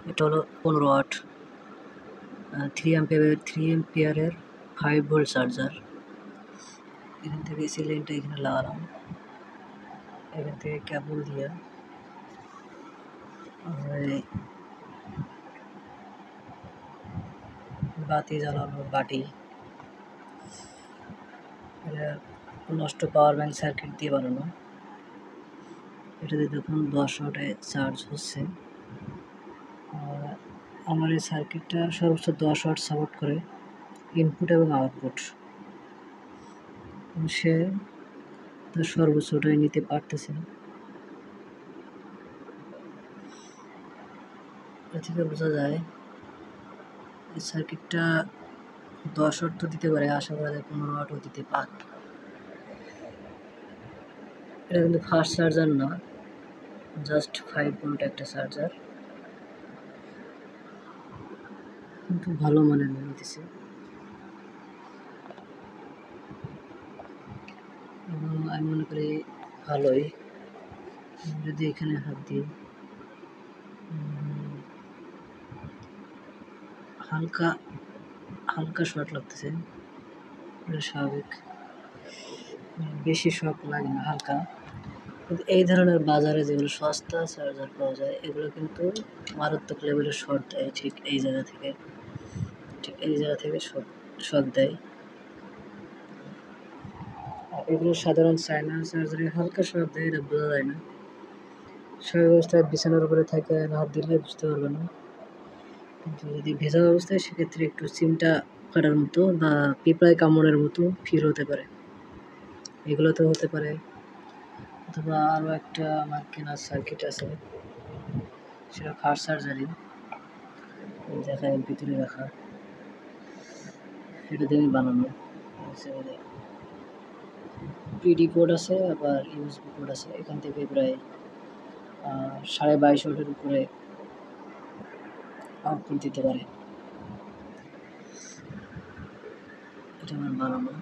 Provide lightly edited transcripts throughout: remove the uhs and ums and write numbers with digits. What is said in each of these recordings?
এটা হলো 15 ওয়াট 3 অ্যাম্পিয়ারের 5 ভোল্ট চার্জার। এখান থেকে এসি লাইনটা এখানে লাগালাম, এখান থেকে কেবল দিয়ে বাতি জ্বালানো, বাটি। এটা নষ্ট পাওয়ার ব্যাংক সার্কিট দিয়ে বানানো। এটাতে দেখুন 10 ওয়াটে চার্জ হচ্ছে। আমার এই সার্কিটটা সর্বোচ্চ 10 ওয়াট সাপোর্ট করে, ইনপুট এবং আউটপুট। সে তার সর্বোচ্চটাই নিতে পারতেছে। এ থেকে বোঝা যায় এই সার্কিটটা 10 ওয়াট তো দিতে পারে, আশা করা যায় 15 ওয়াটও দিতে পারে। এটা কিন্তু ফাস্ট চার্জার না, জাস্ট 5 ভোল্ট একটা চার্জার, কিন্তু ভালো মানের নিতেছে। এবং আমি মনে করি ভালোই। যদি এখানে হাত দিই, হালকা হালকা শর্ট লাগতেছে, এটা স্বাভাবিক, বেশি শর্ট লাগে না, হালকা। কিন্তু এই ধরনের বাজারে যেগুলো সস্তা চার্জার পাওয়া যায়, এগুলো কিন্তু মারাত্মক লেভেলের শর্ট দেয়। ঠিক এই জায়গা থেকে শর্ট দেয়। এগুলো সাধারণ চায়না চার্জারে হালকা শর্ট দেয়, এটা বোঝা যায় না। স্বাভাবিক অবস্থায় বিছানার উপরে থাকে হাত দিলে বুঝতে পারবে না, কিন্তু যদি ভেজা অবস্থায় সেক্ষেত্রে একটু চিমটা কাটার মতো বা পিঁপড়ায় কামড়ের মতো ফিল হতে পারে। এগুলো তো হতে পারে। অথবা আরও একটা আমার কেনার সার্কিট আছে, সেটা ফাস্ট চার্জারই, দেখায় ভিতরে রাখা, এটা দিয়ে বানানো। পিডি পোর্ট আছে, আবার ইউএসবি পোর্ট আছে। এখান থেকে প্রায় 22.5 ওয়াটের উপরে আউটপুট দিতে পারে। এটা আমার বানানো।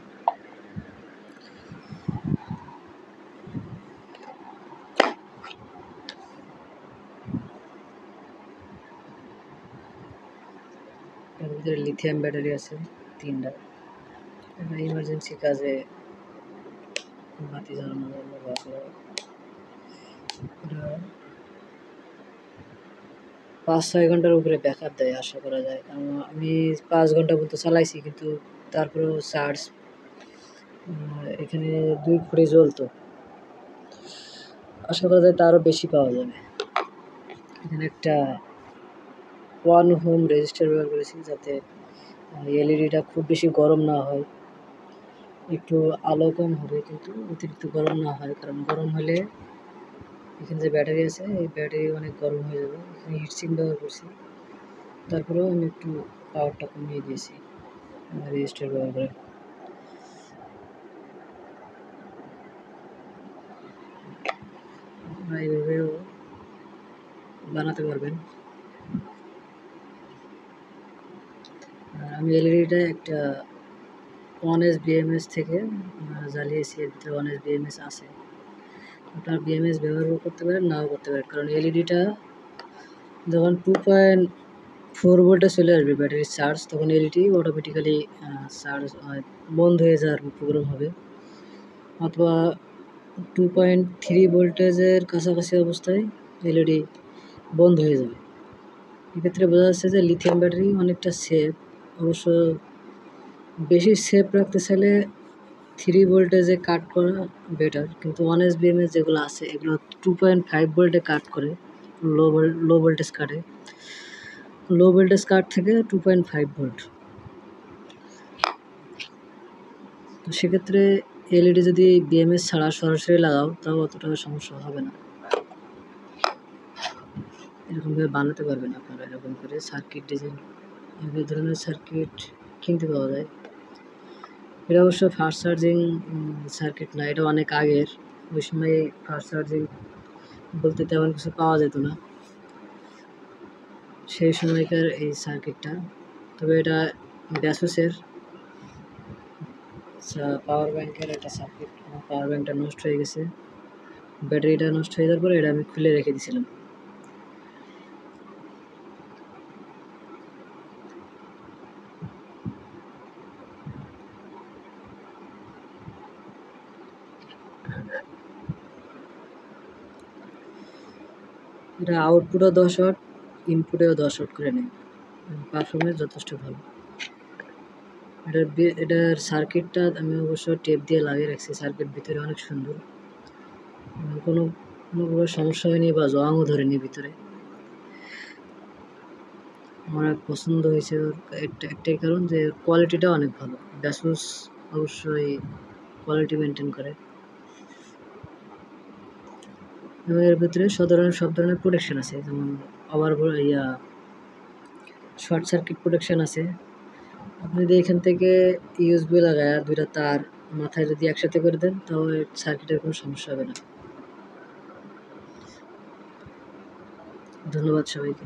এর ভিতরে লিথিয়াম ব্যাটারি আছে 3টা। এটা ইমার্জেন্সি কাজে বাতি জ্বালানোর জন্য ব্যবহার করা হয়। এটা 5-6 ঘন্টার উপরে ব্যাকআপ দেয় আশা করা যায়। কারণ আমি 5 ঘন্টা পর্যন্ত চালাইছি, কিন্তু তারপরেও চার্জ এখানে 2 ফুটে জ্বলতো। আশা করা যায় তারও বেশি পাওয়া যাবে। এখানে একটা 1 ওহম রেজিস্টার ব্যবহার করেছি, যাতে এলইডিটা খুব বেশি গরম না হয়। একটু আলো কম হবে, কিন্তু অতিরিক্ত গরম না হয়, কারণ গরম হলে এখানে যে ব্যাটারি আছে, এই ব্যাটারি অনেক গরম হয়ে যাবে। এখানে হিটসিঙ্ক ব্যবহার করছি, তারপরেও আমি একটু পাওয়ারটা কমিয়ে দিয়েছি রেজিস্টার ব্যবহার করে। আপনারা এইভাবেও বানাতে পারবেন। আমি এলইডিটা একটা 1S BMS থেকে জ্বালিয়েছি, এর ভিতরে 1S BMS আছে। আপনার BMS ব্যবহার করতে পারেন, নাও করতে পারেন, কারণ এলইডিটা যখন 2.4 ভোল্টে চলে আসবে ব্যাটারির চার্জ, তখন এলইডি অটোমেটিক্যালি চার্জ বন্ধ হয়ে যাওয়ার প্রবলেম হবে। অথবা 2.3 ভোল্টেজের কাছাকাছি অবস্থায় এলইডি বন্ধ হয়ে যাবে। এক্ষেত্রে বোঝা যাচ্ছে যে লিথিয়াম ব্যাটারি অনেকটা সেফ। অবশ্য বেশি সেফ রাখতে চাইলে 3 ভোল্টেজে কাট করা বেটার, কিন্তু 1S BMS যেগুলো আছে এগুলো 2.5 ভোল্টে কাট করে, লো ভোল্টেজ কাটে। লো ভোল্টেজ কাট থেকে 2.5 ভোল্ট। তো সেক্ষেত্রে এলইডি যদি BMS ছাড়া সরাসরি লাগাও, তাও অতটা সমস্যা হবে না। এরকমভাবে বানাতে পারবেন আপনারা, এরকম করে সার্কিট ডিজাইন। এই ধরনের সার্কিট কিনতে পাওয়া যায়। এটা অবশ্য ফাস্ট চার্জিং সার্কিট না, এটা অনেক আগের। ওই সময় ফাস্ট চার্জিং বলতে তেমন কিছু পাওয়া যেত না সেই সময়কার এই সার্কিটটা। তবে এটা ব্যাসোসের পাওয়ার ব্যাংকের একটা সার্কিট। পাওয়ার ব্যাংকটা নষ্ট হয়ে গেছে, ব্যাটারিটা নষ্ট হয়ে যাওয়ার পরে এটা আমি খুলে রেখে দিয়েছিলাম। এটা আউটপুটও 10 ওয়াট, ইনপুটেও 10 ওয়াট করে নেয়, পারফরমেন্স যথেষ্ট ভালো। এটার সার্কিটটা আমি অবশ্য টেপ দিয়ে লাগিয়ে রাখছি, সার্কিট ভিতরে অনেক সুন্দর, কোনো সমস্যা হয়নি বা জংও ধরেনি ভিতরে। আমার পছন্দ হয়েছে একটাই কারণ যে কোয়ালিটিটা অনেক ভালো। ব্যাসুস অবশ্যই কোয়ালিটি মেনটেন করে, এবং এর ভিতরে সব ধরনের প্রোটেকশন আছে, যেমন শর্ট সার্কিট প্রোটেকশন আছে। আপনি যদি এখান থেকে ইউএসবি লাগায় 2টা তার মাথায় যদি একসাথে করে দেন, তাহলে সার্কিটের কোনো সমস্যা হবে না। ধন্যবাদ সবাইকে।